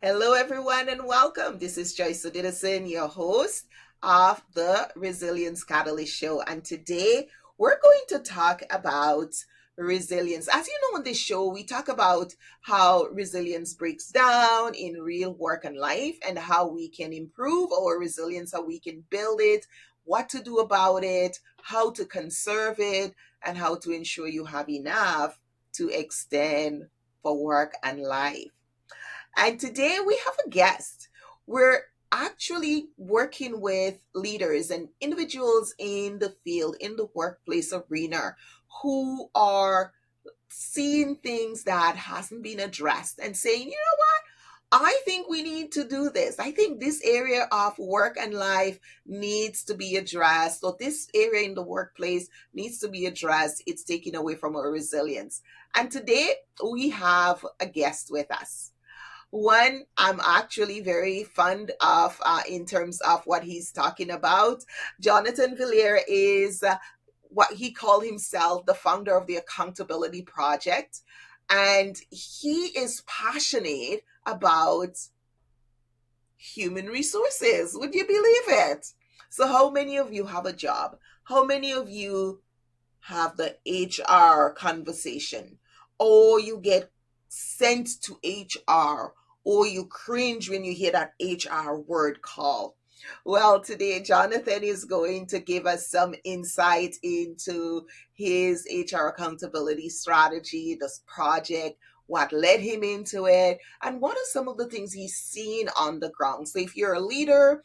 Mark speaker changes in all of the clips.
Speaker 1: Hello, everyone, and welcome. This is Joyce Odidison, your host of the Resilience Catalyst Show. And today we're going to talk about resilience. As you know, on this show, we talk about how resilience breaks down in real work and life and how we can improve our resilience, how we can build it, what to do about it, how to conserve it, and how to ensure you have enough to extend for work and life. And today we have a guest. We're actually working with leaders and individuals in the field, in the workplace arena, who are seeing things that hasn't been addressed and saying, you know what? I think we need to do this. I think this area of work and life needs to be addressed, or this area in the workplace needs to be addressed. It's taken away from our resilience. And today we have a guest with us. One I'm actually very fond of in terms of what he's talking about. Jonathan Villaire is what he called himself the founder of the Accountability Project. And he is passionate about human resources. Would you believe it? So, how many of you have a job? How many of you have the HR conversation? Or you get sent to HR, or you cringe when you hear that HR word call. Well, today Jonathan is going to give us some insight into his HR accountability strategy, this project, what led him into it, and what are some of the things he's seen on the ground. So, if you're a leader,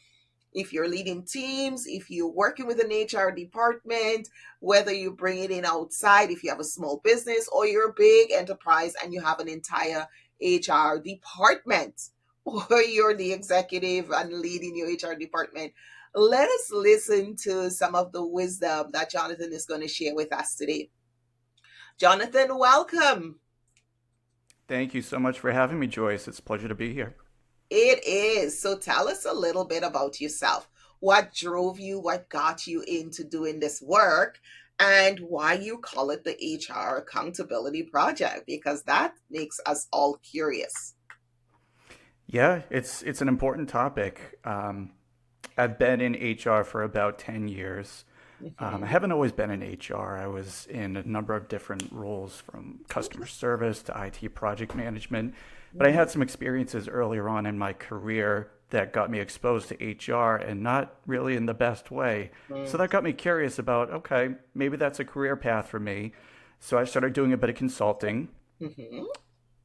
Speaker 1: if you're leading teams, if you're working with an HR department, whether you bring it in outside, if you have a small business, or you're a big enterprise and you have an entire HR department, or you're the executive and leading your HR department, let us listen to some of the wisdom that Jonathan is going to share with us today. Jonathan, welcome.
Speaker 2: Thank you so much for having me, Joyce. It's a pleasure to be here.
Speaker 1: It is. So tell us a little bit about yourself. What drove you? What got you into doing this work? And why you call it the HR Accountability Project? Because that makes us all curious.
Speaker 2: Yeah, it's an important topic. I've been in HR for about 10 years. I
Speaker 1: Hmm.
Speaker 2: haven't always been in HR. I was in a number of different roles from customer service to IT project management. But I
Speaker 1: Hmm.
Speaker 2: had some experiences earlier on in my career that got me exposed to HR and not really in the best way. So that got me curious about, okay, maybe that's a career path for me. So I started doing a bit of consulting.
Speaker 1: Hmm.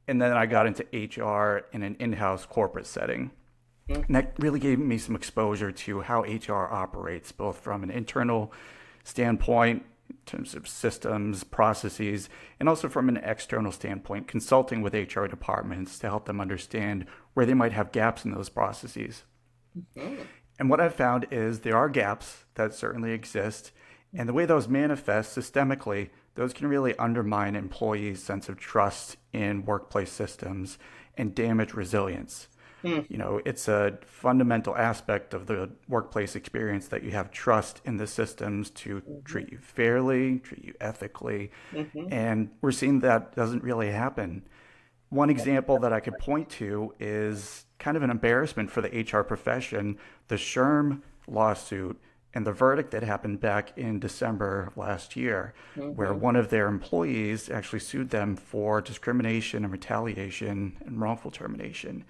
Speaker 2: And then I got into HR in an in-house corporate setting. And
Speaker 1: Hmm.
Speaker 2: that really gave me some exposure to how HR operates, both from an internal standpoint, in terms of systems, processes, and also from an external standpoint, consulting with HR departments to help them understand where they might have gaps in those processes.
Speaker 1: Hmm.
Speaker 2: And what I've found is there are gaps that certainly exist, and the way those manifest systemically, those can really undermine employees' sense of trust in workplace systems and damage resilience.
Speaker 1: Hmm.
Speaker 2: It's a fundamental aspect of the workplace experience that you have trust in the systems to
Speaker 1: Hmm.
Speaker 2: treat you fairly, treat you ethically,
Speaker 1: Hmm.
Speaker 2: and we're seeing that doesn't really happen. One example that I could point to is kind of an embarrassment for the HR profession, the SHRM lawsuit and the verdict that happened back in December of last year, where
Speaker 1: Hmm.
Speaker 2: one of their employees actually sued them for discrimination and retaliation and wrongful termination.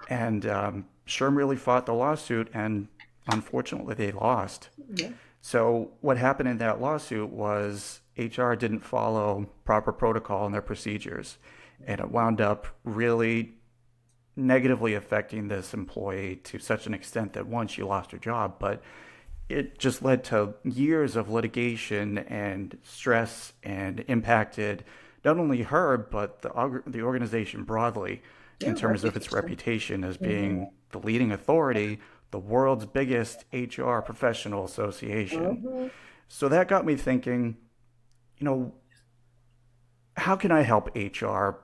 Speaker 2: And SHRM really fought the lawsuit, and unfortunately, they lost.
Speaker 1: Yeah.
Speaker 2: So, what happened in that lawsuit was HR didn't follow proper protocol and their procedures, and it wound up really negatively affecting this employee to such an extent that one, she lost her job, but it just led to years of litigation and stress and impacted not only her, but the organization broadly in
Speaker 1: Yeah.
Speaker 2: terms of its
Speaker 1: Reputation.
Speaker 2: reputation as
Speaker 1: Hmm.
Speaker 2: being the leading authority, the world's biggest HR professional association.
Speaker 1: Hmm.
Speaker 2: So that got me thinking, you know, how can I help HR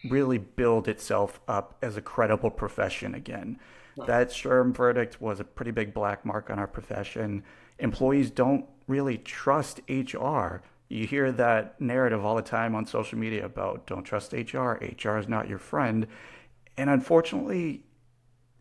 Speaker 2: really build itself up as a credible profession again? That Sherm verdict was a pretty big black mark on our profession. Employees don't really trust HR. You hear that narrative all the time on social media about don't trust HR, HR is not your friend. And unfortunately,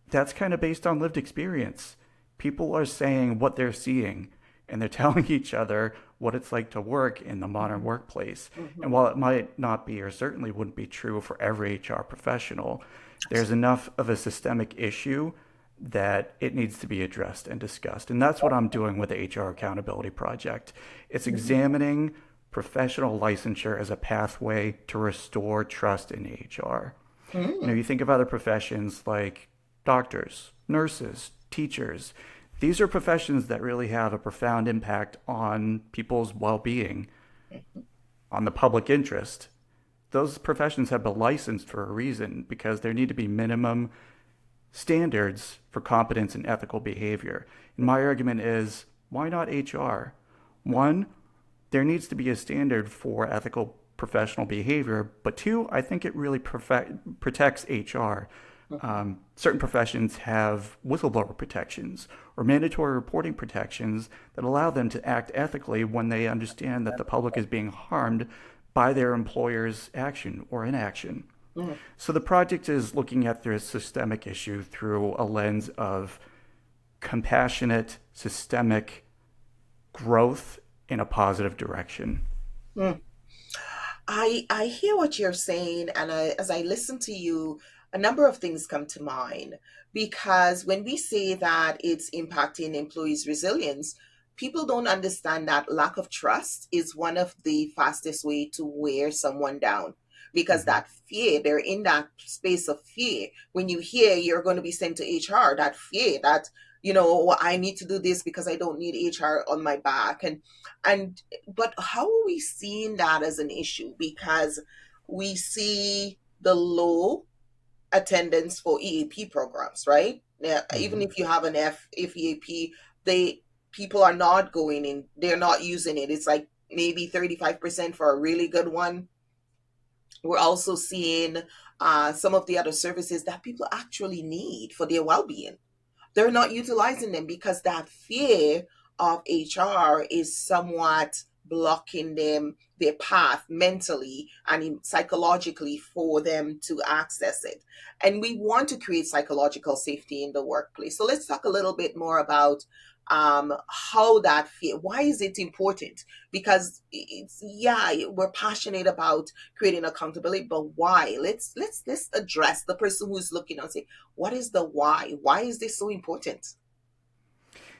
Speaker 2: that's kind of based on lived experience. People are saying what they're seeing, and they're telling each other what it's like to work in the modern workplace. And
Speaker 1: Mm-hmm.
Speaker 2: while it might not be, or certainly wouldn't be true for every HR professional, there's
Speaker 1: Absolutely.
Speaker 2: enough of a systemic issue that it needs to be addressed and discussed. And that's what I'm doing with the HR Accountability Project. It's examining professional licensure as a pathway to restore trust in HR.
Speaker 1: Mm-hmm.
Speaker 2: You think of other professions like doctors, nurses, teachers. These are professions that really have a profound impact on people's well being, on the public interest. Those professions have been licensed for a reason because there need to be minimum standards for competence and ethical behavior. And my argument is why not HR? One, there needs to be a standard for ethical professional behavior, but two, I think it really protects HR. Certain professions have whistleblower protections or mandatory reporting protections that allow them to act ethically when they understand that the public is being harmed by their employer's action or inaction.
Speaker 1: Mm-hmm.
Speaker 2: So the project is looking at this systemic issue through a lens of compassionate, systemic growth in a positive direction.
Speaker 1: Mm. I hear what you're saying, and as I listen to you, a number of things come to mind. Because when we say that it's impacting employees' resilience, people don't understand that lack of trust is one of the fastest way to wear someone down. Because
Speaker 2: Mm-hmm.
Speaker 1: that fear, they're in that space of fear. When you hear you're going to be sent to HR, that fear that, "Oh, I need to do this because I don't need HR on my back." And but how are we seeing that as an issue? Because we see the low attendance for EAP programs, right? Now, even
Speaker 2: Mm-hmm.
Speaker 1: if you have an if EAP, they people are not going in, they're not using it. It's like maybe 35% for a really good one. We're also seeing some of the other services that people actually need for their well-being, they're not utilizing them because that fear of HR is somewhat blocking them their path mentally and psychologically for them to access it. And we want to create psychological safety in the workplace. So let's talk a little bit more about how that fear, why is it important? Because it's, yeah, we're passionate about creating accountability, but why? Let's address the person who's looking and say, what is the why? Why is this so important?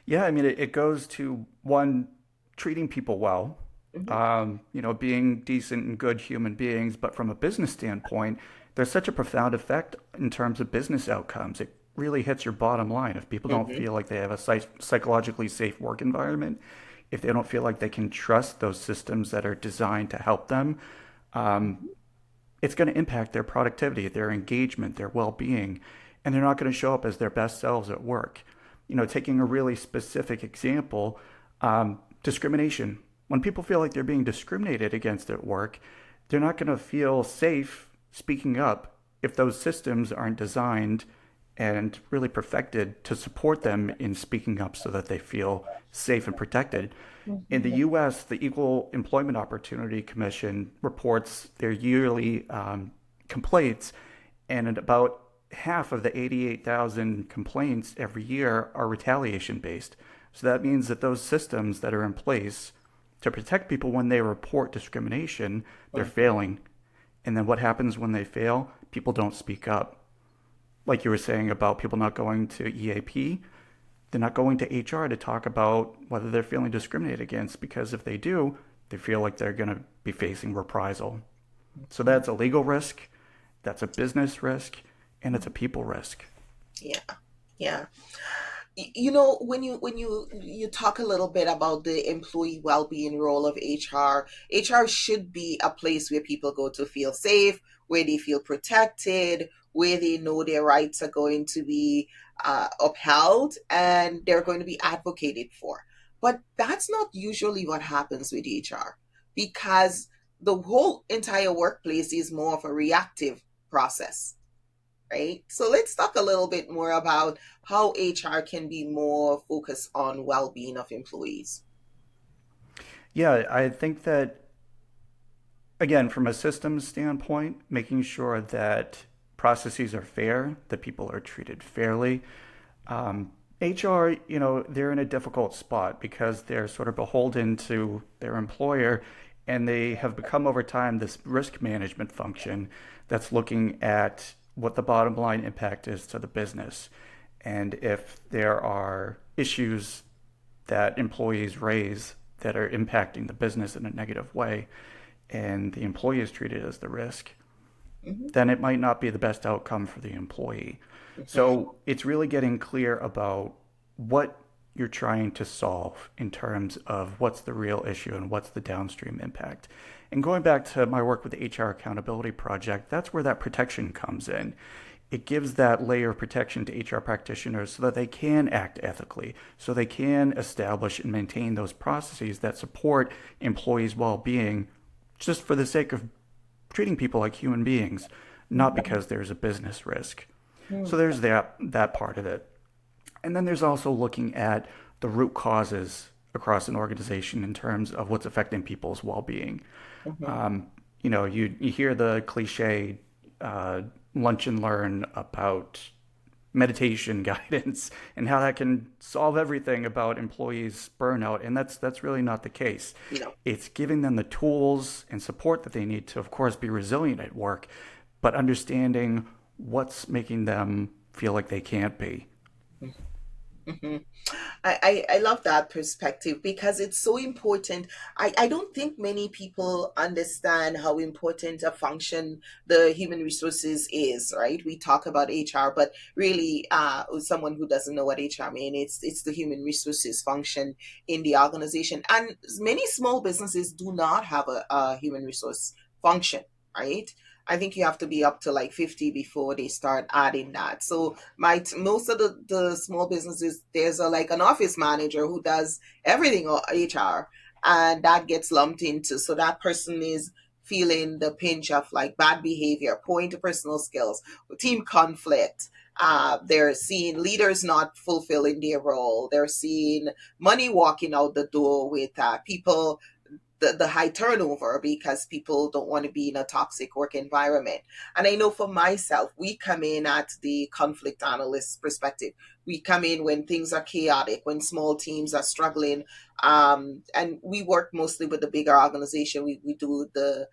Speaker 2: Yeah, I mean, it goes to one, treating people well,
Speaker 1: Hmm.
Speaker 2: being decent and good human beings. But from a business standpoint, there's such a profound effect in terms of business outcomes. It really hits your bottom line. If people don't
Speaker 1: Hmm.
Speaker 2: feel like they have a psychologically safe work environment, if they don't feel like they can trust those systems that are designed to help them, it's going to impact their productivity, their engagement, their well being, and they're not going to show up as their best selves at work. Taking a really specific example, discrimination. When people feel like they're being discriminated against at work, they're not going to feel safe speaking up if those systems aren't designed and really perfected to support them in speaking up so that they feel safe and protected. In the US, the Equal Employment Opportunity Commission reports their yearly complaints, and about half of the 88,000 complaints every year are retaliation based. So that means that those systems that are in place to protect people when they report discrimination, they're failing. And then what happens when they fail? People don't speak up. Like you were saying about people not going to EAP, they're not going to HR to talk about whether they're feeling discriminated against, because if they do, they feel like they're going to be facing reprisal. So that's a legal risk, that's a business risk, and it's a people risk.
Speaker 1: Yeah, yeah. When you talk a little bit about the employee well-being role of HR should be a place where people go to feel safe, where they feel protected, where they know their rights are going to be upheld and they're going to be advocated for. But that's not usually what happens with HR, because the whole entire workplace is more of a reactive process, right? So let's talk a little bit more about how HR can be more focused on well-being of employees.
Speaker 2: Yeah, I think that, again, from a systems standpoint, making sure that processes are fair, that people are treated fairly. HR, they're in a difficult spot because they're sort of beholden to their employer, and they have become over time this risk management function that's looking at what the bottom line impact is to the business. And if there are issues that employees raise that are impacting the business in a negative way, and the employee is treated as the risk,
Speaker 1: Mhm.
Speaker 2: then it might not be the best outcome for the employee.
Speaker 1: Mhm.
Speaker 2: So it's really getting clear about what you're trying to solve in terms of what's the real issue and what's the downstream impact. And going back to my work with the HR Accountability Project, that's where that protection comes in. It gives that layer of protection to HR practitioners so that they can act ethically, so they can establish and maintain those processes that support employees' well being just for the sake of treating people like human beings, not because there's a business risk. So
Speaker 1: Mhm.
Speaker 2: there's that part of it. And then there's also looking at the root causes across an organization in terms of what's affecting people's well-being.
Speaker 1: Mhm.
Speaker 2: Um, you hear the cliche uh, lunch and learn about meditation guidance and how that can solve everything about employees' burnout, and that's really not the case.
Speaker 1: No.
Speaker 2: It's giving them the tools and support that they need to, of course, be resilient at work, but understanding what's making them feel like they can't be.
Speaker 1: Mhm. I love that perspective because it's so important. I don't think many people understand how important a function the human resources is, right? We talk about HR, but really, someone who doesn't know what HR means, it's the human resources function in the organization. And many small businesses do not have a human resource function, right? I think you have to be up to like 50 before they start adding that. So most of the small businesses, there's like an office manager who does everything HR, and that gets lumped into, so that person is feeling the pinch of like bad behavior, poor interpersonal skills, team conflict. They're seeing leaders not fulfilling their role. They're seeing money walking out the door with people, the high turnover because people don't want to be in a toxic work environment. And I know for myself, we come in at the conflict analyst perspective. We come in when things are chaotic, when small teams are struggling. And we work mostly with the bigger organization. We do the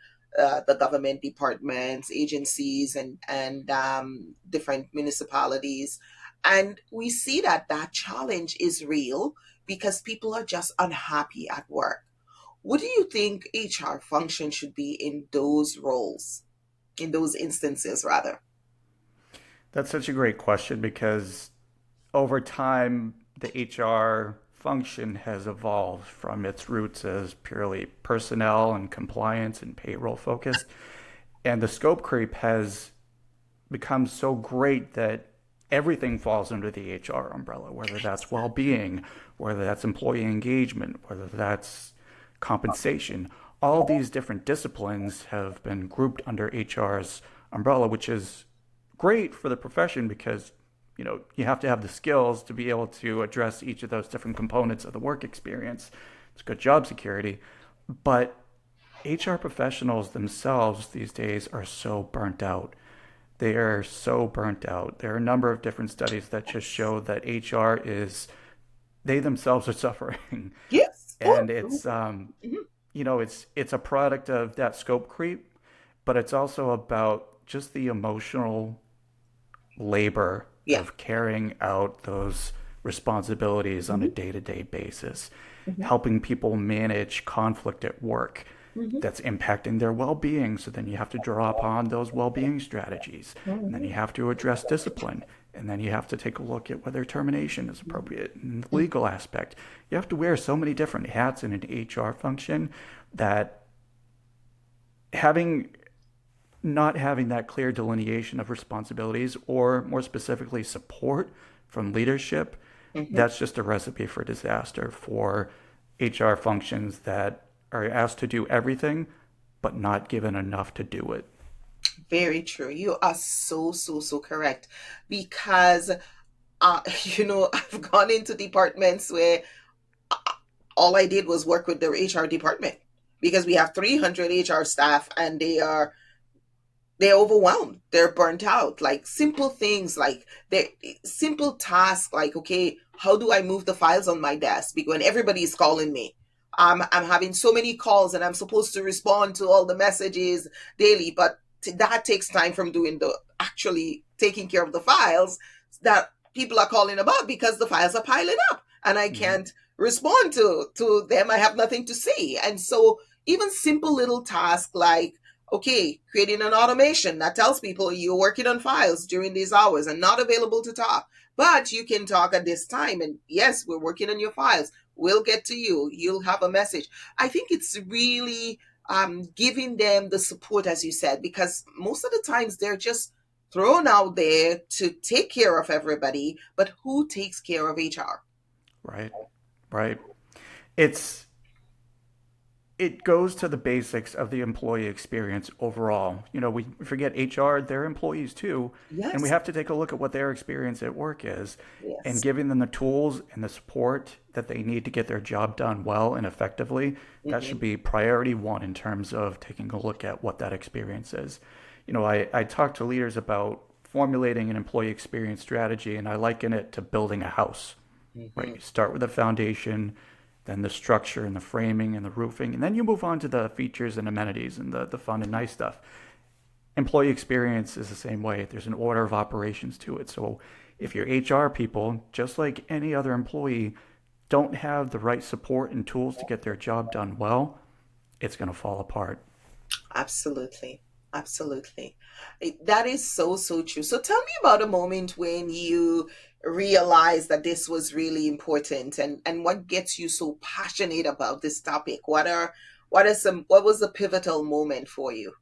Speaker 1: government departments, agencies, and different municipalities. And we see that that challenge is real because people are just unhappy at work. What do you think HR function should be in those roles, in those instances, rather?
Speaker 2: That's such a great question because over time, the HR function has evolved from its roots as purely personnel and compliance and payroll focused. And the scope creep has become so great that everything falls under the HR umbrella, whether that's well being, whether that's employee engagement, whether that's compensation. All these different disciplines have been grouped under HR's umbrella, which is great for the profession because you have to have the skills to be able to address each of those different components of the work experience. It's good job security, but HR professionals themselves these days are so burnt out. They are so burnt out. There are a number of different studies that just show that HR is, they themselves are suffering.
Speaker 1: Yes.
Speaker 2: And
Speaker 1: Mhm.
Speaker 2: it's a product of that scope creep, but it's also about just the emotional labor
Speaker 1: Yeah.
Speaker 2: of carrying out those responsibilities on a
Speaker 1: Mhm.
Speaker 2: day-to-day basis,
Speaker 1: Mhm.
Speaker 2: helping people manage conflict at work
Speaker 1: Mhm.
Speaker 2: that's impacting their well-being. So then you have to draw upon those well-being strategies, and then you
Speaker 1: Mhm.
Speaker 2: have to address discipline, and then you have to take a look at whether termination is appropriate and the
Speaker 1: Mhm.
Speaker 2: legal aspect. You have to wear so many different hats in an HR function that having not having that clear delineation of responsibilities or more specifically support from leadership,
Speaker 1: Mhm.
Speaker 2: that's just a recipe for disaster for HR functions that are asked to do everything but not given enough to do it.
Speaker 1: Very true. You are so correct. Because, I've gone into departments where all I did was work with their HR department because we have 300 HR staff and they are they're overwhelmed, they're burnt out. Like simple things, like they simple tasks, like okay, how do I move the files on my desk? Because when everybody is calling me, I'm having so many calls and I'm supposed to respond to all the messages daily, but that takes time from doing the actually taking care of the files that people are calling about, because the files are piling up and I
Speaker 2: Mm-hmm.
Speaker 1: can't respond to them. I have nothing to say. And so even simple little tasks like, okay, creating an automation that tells people you're working on files during these hours and not available to talk, but you can talk at this time. And yes, we're working on your files. We'll get to you. You'll have a message. I think it's really giving them the support, as you said, because most of the times they're just thrown out there to take care of everybody, but who takes care of HR?
Speaker 2: Right. Right. It's it goes to the basics of the employee experience overall. You know, we forget HR, they're employees too, and we
Speaker 1: Yes,
Speaker 2: have to take a look at what their experience at work is and
Speaker 1: yes.
Speaker 2: giving them the tools and the support that they need to get their job done well and effectively. That should
Speaker 1: Hmm.
Speaker 2: be priority one in terms of taking a look at what that experience is. You know, I talk to leaders about formulating an employee experience strategy, and I liken it to building a house, right?
Speaker 1: Hmm.
Speaker 2: You start with a foundation, then the structure and the framing and the roofing, and then you move on to the features and amenities and the fun and nice stuff. Employee experience is the same way. There's an order of operations to it. So if your HR people, just like any other employee, don't have the right support and tools to get their job done well, it's going to fall apart.
Speaker 1: Absolutely. Absolutely. That is so, so true. So tell me about a moment when you realized that this was really important, and what gets you so passionate about this topic? What was the pivotal moment for you?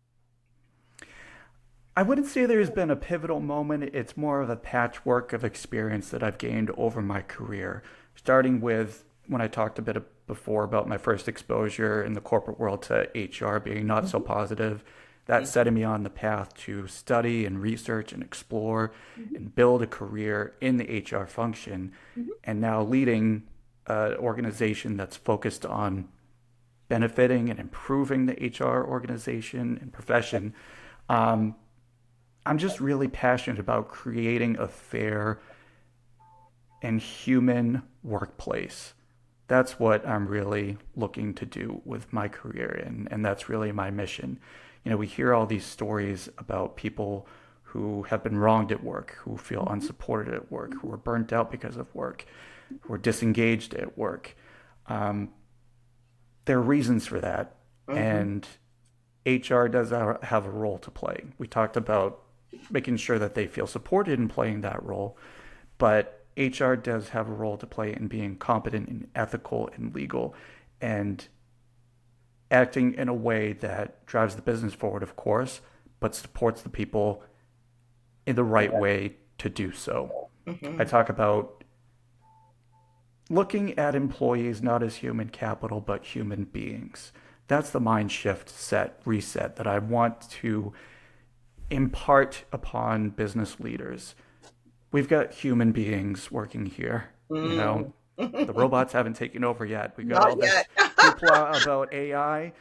Speaker 2: I wouldn't say there's been a pivotal moment. It's more of a patchwork of experience that I've gained over my career, starting with when I talked a bit before about my first exposure in the corporate world to HR being not so
Speaker 1: Mhm,
Speaker 2: positive. That
Speaker 1: mhm,
Speaker 2: setting me on the path to study and research and explore
Speaker 1: mhm,
Speaker 2: and build a career in the HR function,
Speaker 1: mhm.
Speaker 2: and now leading an organization that's focused on benefiting and improving the HR organization and profession. Um, I'm just really passionate about creating a fair and human workplace. That's what I'm really looking to do with my career, and that's really my mission. You know, we hear all these stories about people who have been wronged at work, who feel
Speaker 1: Mhm,
Speaker 2: unsupported at work, who are burnt out because of work, who are disengaged at work. Um, there are reasons for that,
Speaker 1: mhm.
Speaker 2: and HR does have a role to play. We talked about making sure that they feel supported in playing that role, but HR does have a role to play in being competent and ethical and legal and acting in a way that drives the business forward, of course, but supports the people in the right way to do so. I
Speaker 1: Mhm.
Speaker 2: talk about looking at employees not as human capital, but human beings. That's the mind shift reset that I want to impart upon business leaders. We've got human beings working here. You know,
Speaker 1: Mm.
Speaker 2: the robots haven't taken over yet. We've got
Speaker 1: Not
Speaker 2: all
Speaker 1: yet.
Speaker 2: this hoopla about AI.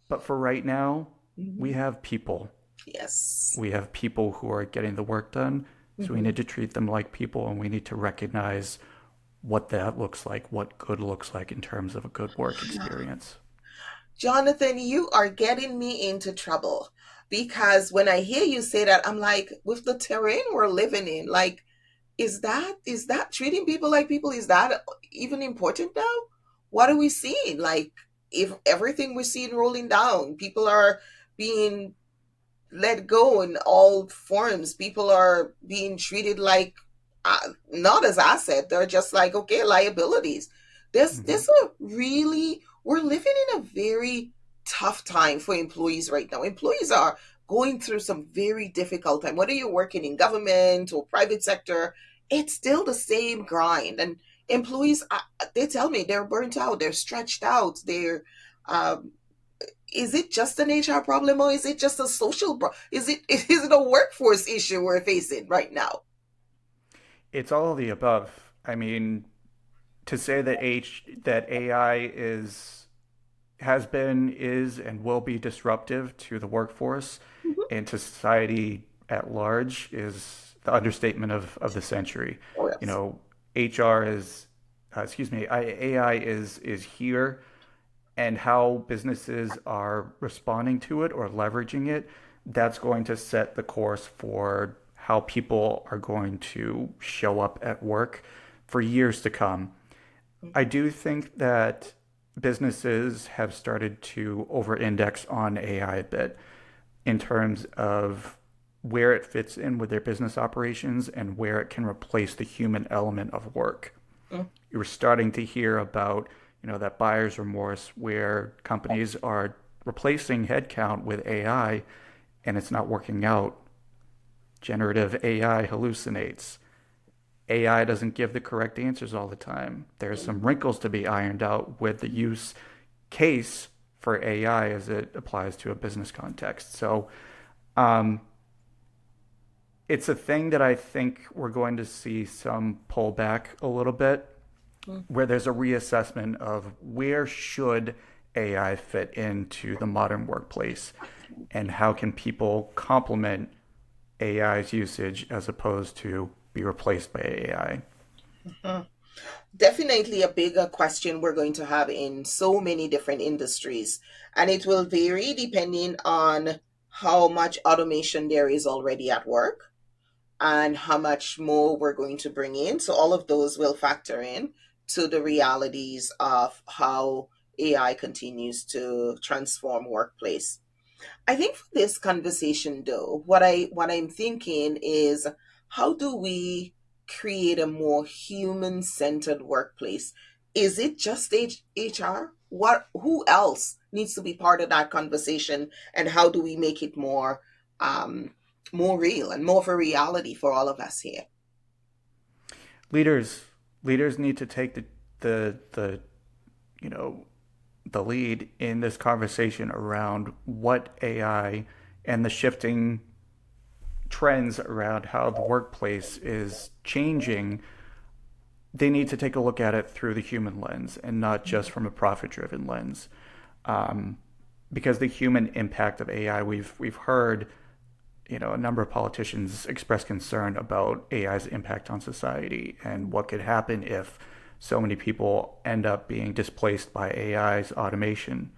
Speaker 2: But for right now, we
Speaker 1: Mhm.
Speaker 2: have people.
Speaker 1: Yes.
Speaker 2: We have people who are getting the work done. So we
Speaker 1: Mhm.
Speaker 2: need to treat them like people, and we need to recognize what that looks like, what good looks like in terms of a good work experience.
Speaker 1: Jonathan, you are getting me into trouble, because when I hear you say that, I'm like, with the terrain we're living in, like, is that treating people like people? Is that even important now? What are we seeing? Like, if everything we're seeing rolling down, people are being let go in all forms. People are being treated like not as asset. They're just like, okay, liabilities.
Speaker 2: Mm-hmm.
Speaker 1: This a really, we're living in a very tough time for employees right now. Employees are going through some very difficult time. Whether you're working in government or private sector, it's still the same grind. And employees, they tell me they're burnt out, they're stretched out, they're um, is it just an HR problem, or is it just a social is it a workforce issue we're facing right now?
Speaker 2: It's all of the above. I mean, to say that AI is has been, is, and will be disruptive to the workforce and to society at large is the understatement of the century.
Speaker 1: Oh,
Speaker 2: You
Speaker 1: yes.
Speaker 2: know, HR is, excuse me, AI is here, and how businesses are responding to it or leveraging it, that's going to set the course for how people are going to show up at work for years to come. I
Speaker 1: Mhm.
Speaker 2: do think that businesses have started to over index on AI a bit in terms of where it fits in with their business operations and where it can replace the human element of work.
Speaker 1: Mm.
Speaker 2: You were starting to hear about, that buyer's remorse where companies are replacing headcount with AI and it's not working out. Generative AI hallucinates. AI doesn't give the correct answers all the time. There's some
Speaker 1: Mhm.
Speaker 2: wrinkles to be ironed out with the use case for AI as it applies to a business context. So um, it's a thing that I think we're going to see some pullback a little bit,
Speaker 1: Mm.
Speaker 2: where there's a reassessment of where should AI fit into the modern workplace and how can people complement AI's usage as opposed to be replaced by AI.
Speaker 1: Mhm. Definitely a bigger question we're going to have in so many different industries. And it will vary depending on how much automation there is already at work and how much more we're going to bring in. So all of those will factor in to the realities of how AI continues to transform workplace. I think for this conversation though, what I'm thinking is how do we create a more human-centered workplace? Is it just HR? Who else needs to be part of that conversation and how do we make it um more real and more of a reality for all of us here?
Speaker 2: Leaders leaders need to take the you know the lead in this conversation around what AI and the shifting trends around how the workplace is changing. They need to take a look at it through the human lens and not just from a profit driven lens. Um, because the human impact of AI, we've heard, a number of politicians express concern about AI's impact on society and what could happen if so many people end up being displaced by AI's automation.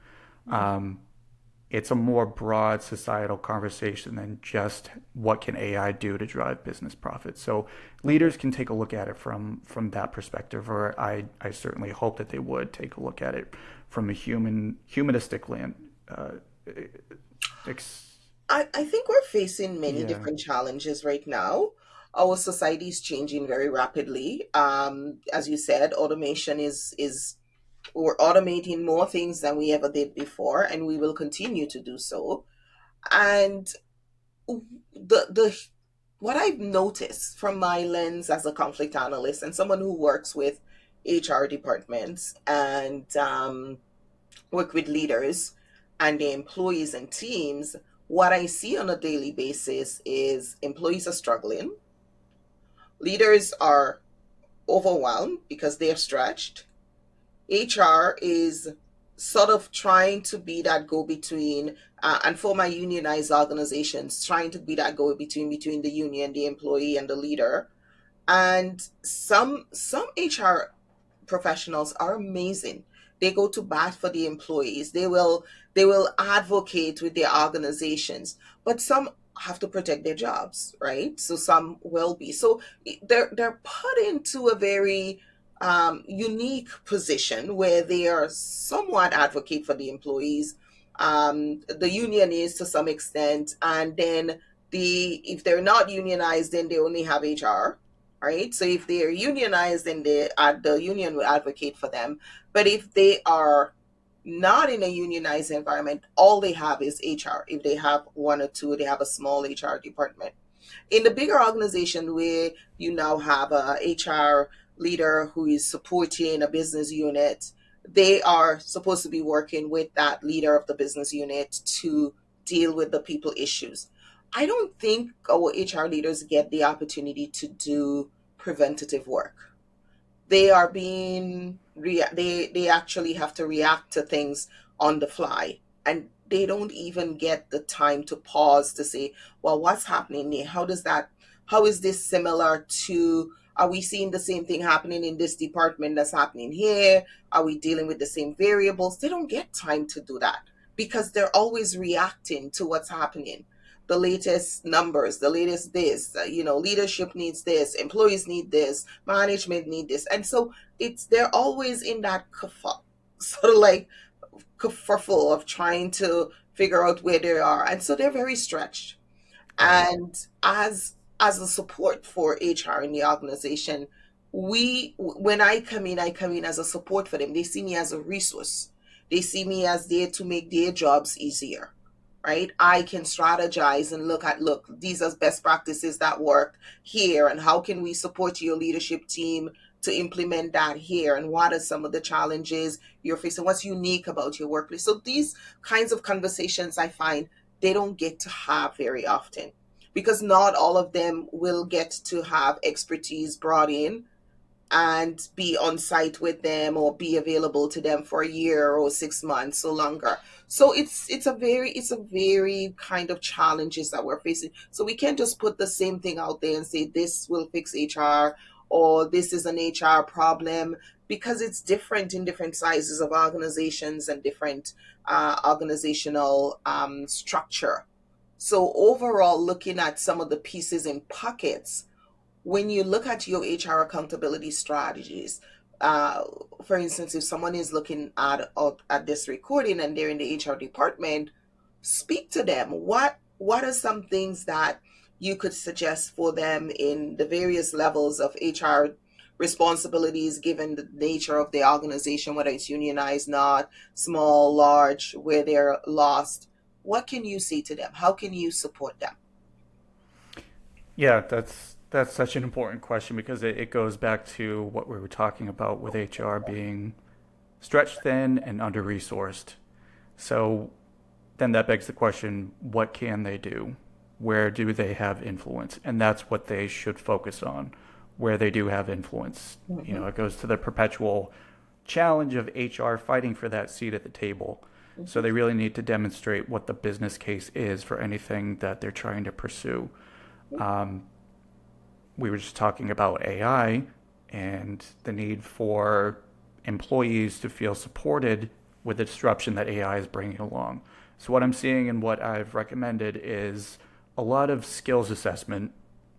Speaker 2: Um, it's a more broad societal conversation than just what can AI do to drive business profits. So leaders can take a look at it from that perspective, or I certainly hope that they would take a look at it from a humanistic land. Uh, ex,
Speaker 1: I think we're facing many
Speaker 2: yeah,
Speaker 1: different challenges right now. Our society is changing very rapidly. As you said, automation is we're automating more things than we ever did before, and we will continue to do so. And the what I've noticed from my lens as a conflict analyst and someone who works with HR departments and work with leaders and the employees and teams, what I see on a daily basis is employees are struggling, leaders are overwhelmed because they're stretched, HR is sort of trying to be that go between, and for my unionized organizations, trying to be that go between the union, the employee, and the leader. And some HR professionals are amazing. They go to bat for the employees. They will advocate with their organizations, but some have to protect their jobs, right? So some will be. So they're put into a very unique position where they are somewhat advocate for the employees. The union is to some extent, and then if they're not unionized, then they only have HR, right? So if they are unionized, then the union will advocate for them. But if they are not in a unionized environment, all they have is HR. If they have one or two, they have a small HR department. In the bigger organization where you now have a HR leader who is supporting a business unit, they are supposed to be working with that leader of the business unit to deal with the people issues. I don't think our HR leaders get the opportunity to do preventative work. They are being they actually have to react to things on the fly, and they don't even get the time to pause to say, well, what's happening there? How is this similar to, are we seeing the same thing happening in this department that's happening here? Are we dealing with the same variables? They don't get time to do that because they're always reacting to what's happening. The latest numbers, the latest this, leadership needs this, employees need this, management need this. And so they're always in that sort of like kerfuffle of trying to figure out where they are. And so they're very stretched.
Speaker 2: Right.
Speaker 1: And as a support for HR in the organization, when I come in as a support for them. They see me as a resource. They see me as there to make their jobs easier. Right? I can strategize and look, these are best practices that work here, and how can we support your leadership team to implement that here, and what are some of the challenges you're facing, what's unique about your workplace. So these kinds of conversations, I find, they don't get to have very often, because not all of them will get to have expertise brought in and be on site with them or be available to them for a year or 6 months or longer. So it's a very kind of challenges that we're facing. So we can't just put the same thing out there and say this will fix HR or this is an HR problem, because it's different in different sizes of organizations and different organizational structure. So overall, looking at some of the pieces in pockets, when you look at your HR accountability strategies, uh, for instance, if someone is looking at this recording and they're in the HR department, speak to them. What are some things that you could suggest for them in the various levels of HR responsibilities, given the nature of the organization, whether it's unionized, not, small, large, where they're lost? What can you say to them? How can you support them?
Speaker 2: Yeah, that's such an important question because it goes back to what we were talking about with HR being stretched thin and under resourced. So then that begs the question, what can they do? Where do they have influence? And that's what they should focus on, where they do have influence.
Speaker 1: Mm-hmm.
Speaker 2: It goes to the perpetual challenge of HR fighting for that seat at the table. So
Speaker 1: Mm-hmm.
Speaker 2: they really need to demonstrate what the business case is for anything that they're trying to pursue. Um, we were just talking about AI and the need for employees to feel supported with the disruption that AI is bringing along. So, what I'm seeing and what I've recommended is a lot of skills assessment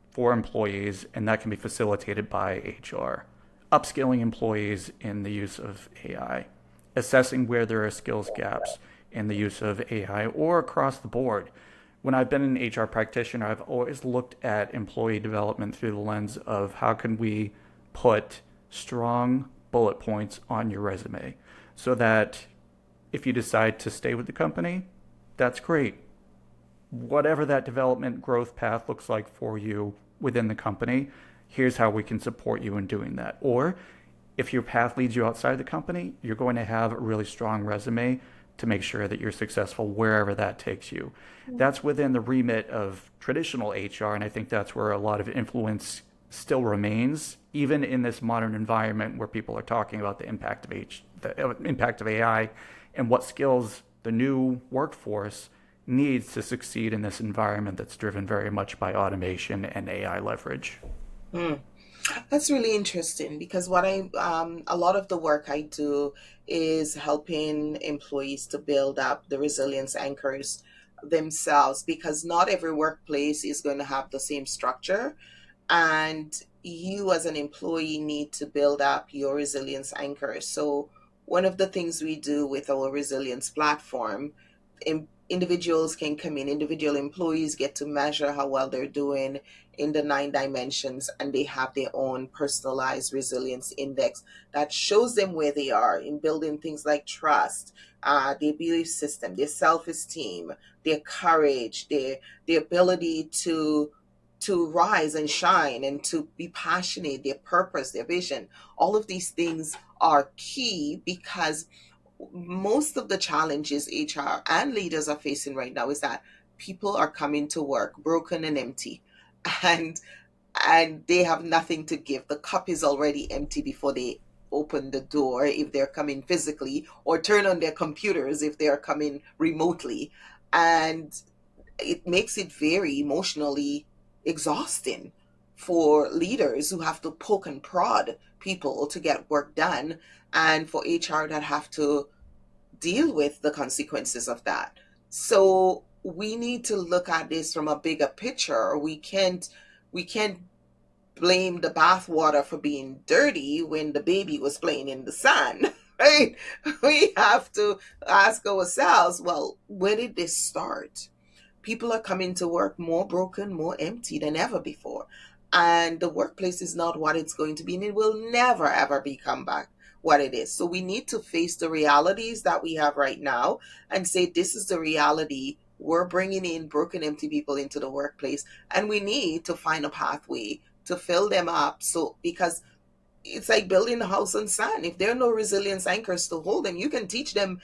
Speaker 2: for employees, and that can be facilitated by HR. Upskilling employees in the use of AI, assessing where there are skills gaps in the use of AI or across the board. When I've been an HR practitioner, I've always looked at employee development through the lens of how can we put strong bullet points on your resume so that if you decide to stay with the company, that's great. Whatever that development growth path looks like for you within the company, here's how we can support you in doing that. Or if your path leads you outside the company, you're going to have a really strong resume to make sure that you're successful wherever that takes you. That's within the remit of traditional HR, and I think that's where a lot of influence still remains, even in this modern environment where people are talking about the impact of AI, and what skills the new workforce needs to succeed in this environment that's driven very much by automation and AI leverage.
Speaker 1: Mm. That's really interesting because a lot of the work I do is helping employees to build up the resilience anchors themselves, because not every workplace is going to have the same structure, and you as an employee need to build up your resilience anchors. So one of the things we do with our resilience platform, individuals can come in, individual employees get to measure how well they're doing in the 9 dimensions, and they have their own personalized resilience index that shows them where they are in building things like trust, their belief system, their self-esteem, their courage, their ability to rise and shine and to be passionate, their purpose, their vision. All of these things are key because most of the challenges HR and leaders are facing right now is that people are coming to work broken and empty, and they have nothing to give. The cup is already empty before they open the door if they're coming physically, or turn on their computers if they're coming remotely. And it makes it very emotionally exhausting for leaders who have to poke and prod people to get work done, and for HR that have to deal with the consequences of that. So we need to look at this from a bigger picture. We can't blame the bathwater for being dirty when the baby was playing in the sun. Right? We have to ask ourselves, well, where did this start? People are coming to work more broken, more empty than ever before. And the workplace is not what it's going to be, and it will never, ever become back what it is. So we need to face the realities that we have right now and say, this is the reality. We're bringing in broken, empty people into the workplace, and we need to find a pathway to fill them up. So, because it's like building a house on sand. If there are no resilience anchors to hold them, you can teach them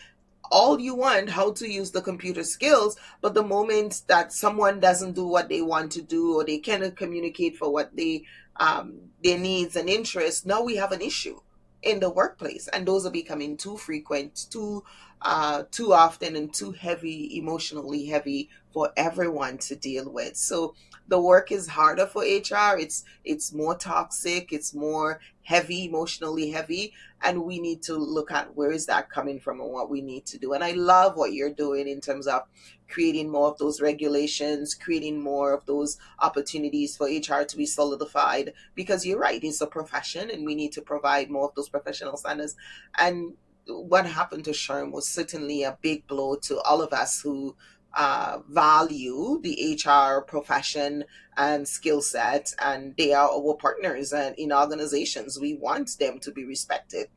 Speaker 1: all you want how to use the computer skills, but the moment that someone doesn't do what they want to do, or they cannot communicate for what their needs and interests, now we have an issue in the workplace, and those are becoming too frequent, too often, and too heavy, emotionally heavy for everyone to deal with. So the work is harder for HR. It's more toxic, it's more heavy, emotionally heavy, and we need to look at where is that coming from and what we need to do. And I love what you're doing in terms of creating more of those regulations, creating more of those opportunities for HR to be solidified, because you're right, it's a profession and we need to provide more of those professional standards. And what happened to SHRM was certainly a big blow to all of us who value the HR profession and skill set, and they are our partners, and in organizations we want them to be respected.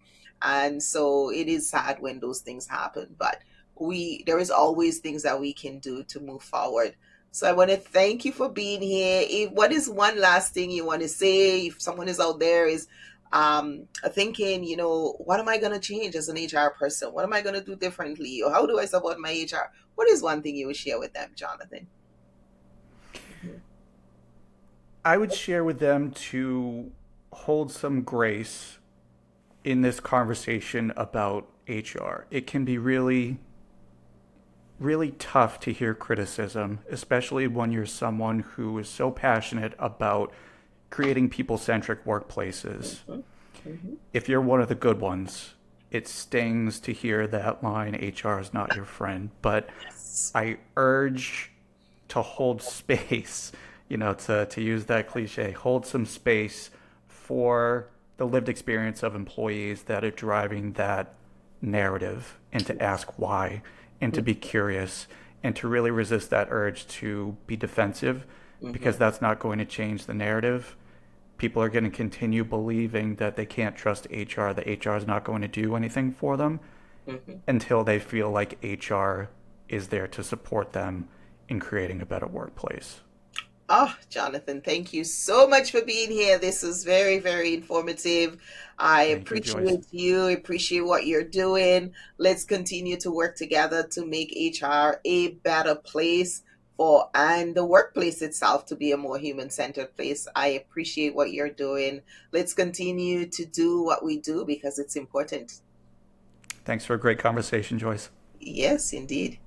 Speaker 1: And so it is sad when those things happen, but we there is always things that we can do to move forward. So I want to thank you for being here. What is one last thing you want to say if someone is out there is thinking, what am I going to change as an HR person? What am I going to do differently? Or how do I support my HR? What is one thing you would share with them, Jonathan?
Speaker 2: I would share with them to hold some grace in this conversation about HR. It can be really, really tough to hear criticism, especially when you're someone who is so passionate about creating people centric workplaces.
Speaker 1: Mm-hmm. Mm-hmm.
Speaker 2: If you're one of the good ones, it stings to hear that line, HR is not your friend. But
Speaker 1: Yes.
Speaker 2: I urge to hold space, to use that cliche, hold some space for the lived experience of employees that are driving that narrative, and to ask why, and to be curious, and to really resist that urge to be defensive,
Speaker 1: Mm-hmm.
Speaker 2: because that's not going to change the narrative. People are going to continue believing that they can't trust HR, that HR is not going to do anything for them
Speaker 1: Mm-hmm.
Speaker 2: until they feel like HR is there to support them in creating a better workplace.
Speaker 1: Oh, Jonathan, thank you so much for being here. This was very, very informative. I
Speaker 2: Thank you, Joyce.
Speaker 1: appreciate you, appreciate what you're doing. Let's continue to work together to make HR a better place for, and the workplace itself to be a more human-centered place. I appreciate what you're doing. Let's continue to do what we do because it's important.
Speaker 2: Thanks for a great conversation, Joyce.
Speaker 1: Yes, indeed.